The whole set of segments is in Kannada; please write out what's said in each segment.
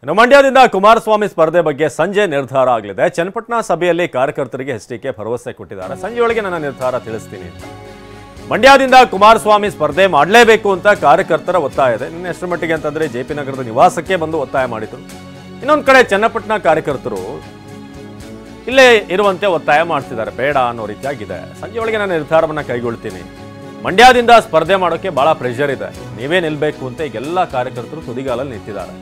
ಇನ್ನು ಮಂಡ್ಯದಿಂದ ಕುಮಾರಸ್ವಾಮಿ ಸ್ಪರ್ಧೆ ಬಗ್ಗೆ ಸಂಜೆ ನಿರ್ಧಾರ ಆಗಲಿದೆ. ಚನ್ನಪಟ್ಟಣ ಸಭೆಯಲ್ಲಿ ಕಾರ್ಯಕರ್ತರಿಗೆ ಎಚ್ಡಿಕೆ ಭರವಸೆ ಕೊಟ್ಟಿದ್ದಾರೆ. ಸಂಜೆಯೊಳಗೆ ನನ್ನ ನಿರ್ಧಾರ ತಿಳಿಸ್ತೀನಿ ಅಂತ. ಮಂಡ್ಯದಿಂದ ಕುಮಾರಸ್ವಾಮಿ ಸ್ಪರ್ಧೆ ಮಾಡಲೇಬೇಕು ಅಂತ ಕಾರ್ಯಕರ್ತರ ಒತ್ತಾಯ ಇದೆ. ನಿನ್ನೆ ಎಷ್ಟರ ಮಟ್ಟಿಗೆ ಅಂತಂದ್ರೆ ಜೆಪಿ ನಗರದ ನಿವಾಸಕ್ಕೆ ಬಂದು ಒತ್ತಾಯ ಮಾಡಿದ್ರು. ಇನ್ನೊಂದು ಕಡೆ ಚನ್ನಪಟ್ಟಣ ಕಾರ್ಯಕರ್ತರು ಇಲ್ಲೇ ಇರುವಂತೆ ಒತ್ತಾಯ ಮಾಡ್ತಿದ್ದಾರೆ, ಬೇಡ ಅನ್ನೋ ರೀತಿಯಾಗಿದೆ. ಸಂಜೆಯೊಳಗೆ ನಾನು ನಿರ್ಧಾರವನ್ನ ಕೈಗೊಳ್ತೀನಿ. ಮಂಡ್ಯದಿಂದ ಸ್ಪರ್ಧೆ ಮಾಡೋಕೆ ಬಹಳ ಪ್ರೆಷರ್ ಇದೆ, ನೀವೇ ನಿಲ್ಬೇಕು ಅಂತ ಈಗೆಲ್ಲ ಕಾರ್ಯಕರ್ತರು ತುದಿಗಾಲಲ್ಲಿ ನಿಂತಿದ್ದಾರೆ.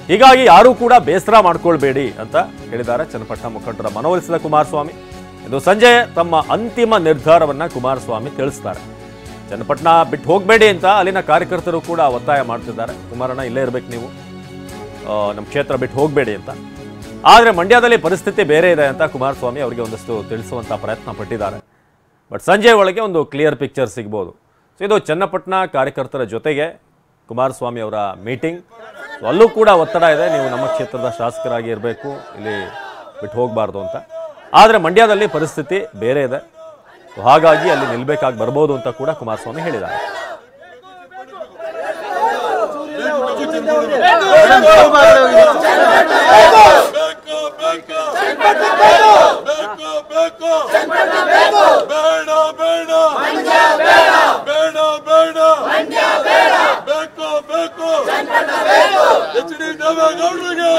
ಹೀಗಾಗಿ ಯಾರೂ ಕೂಡ ಬೇಸರ ಮಾಡ್ಕೊಳ್ಬೇಡಿ ಅಂತ ಹೇಳಿದ್ದಾರೆ ಚನ್ನಪಟ್ಟಣ ಮುಖಂಡರ ಮನವೊಲಿಸಿದ ಕುಮಾರಸ್ವಾಮಿ. ಇದು ಸಂಜೆ ತಮ್ಮ ಅಂತಿಮ ನಿರ್ಧಾರವನ್ನ ಕುಮಾರಸ್ವಾಮಿ ತಿಳಿಸ್ತಾರೆ. ಚನ್ನಪಟ್ಟಣ ಬಿಟ್ಟು ಹೋಗಬೇಡಿ ಅಂತ ಅಲ್ಲಿನ ಕಾರ್ಯಕರ್ತರು ಕೂಡ ಒತ್ತಾಯ ಮಾಡ್ತಿದ್ದಾರೆ. ಕುಮಾರಣ್ಣ ಇಲ್ಲೇ ಇರ್ಬೇಕು, ನೀವು ನಮ್ಮ ಕ್ಷೇತ್ರ ಬಿಟ್ಟು ಹೋಗಬೇಡಿ ಅಂತ. ಆದರೆ ಮಂಡ್ಯದಲ್ಲಿ ಪರಿಸ್ಥಿತಿ ಬೇರೆ ಇದೆ ಅಂತ ಕುಮಾರಸ್ವಾಮಿ ಅವರಿಗೆ ಒಂದಷ್ಟು ತಿಳಿಸುವಂತ ಪ್ರಯತ್ನ ಪಟ್ಟಿದ್ದಾರೆ. ಬಟ್ ಸಂಜೆ ಒಳಗೆ ಒಂದು ಕ್ಲಿಯರ್ ಪಿಕ್ಚರ್ ಸಿಗ್ಬೋದು. ಸೊ ಇದು ಚನ್ನಪಟ್ಟಣ ಕಾರ್ಯಕರ್ತರ ಜೊತೆಗೆ ಕುಮಾರಸ್ವಾಮಿ ಅವರ ಮೀಟಿಂಗ್. ಅಲ್ಲೂ ಕೂಡ ಒತ್ತಡ ಇದೆ, ನೀವು ನಮ್ಮ ಕ್ಷೇತ್ರದ ಶಾಸಕರಾಗಿ ಇರಬೇಕು, ಇಲ್ಲಿ ಬಿಟ್ಟು ಹೋಗಬಾರ್ದು ಅಂತ. ಆದರೆ ಮಂಡ್ಯದಲ್ಲಿ ಪರಿಸ್ಥಿತಿ ಬೇರೆ ಇದೆ, ಹಾಗಾಗಿ ಅಲ್ಲಿ ನಿಲ್ಬೇಕಾಗಿ ಬರ್ಬೋದು ಅಂತ ಕೂಡ ಕುಮಾರಸ್ವಾಮಿ ಹೇಳಿದ್ದಾರೆ. H D ದೇವೇಗೌಡರಿಗೆ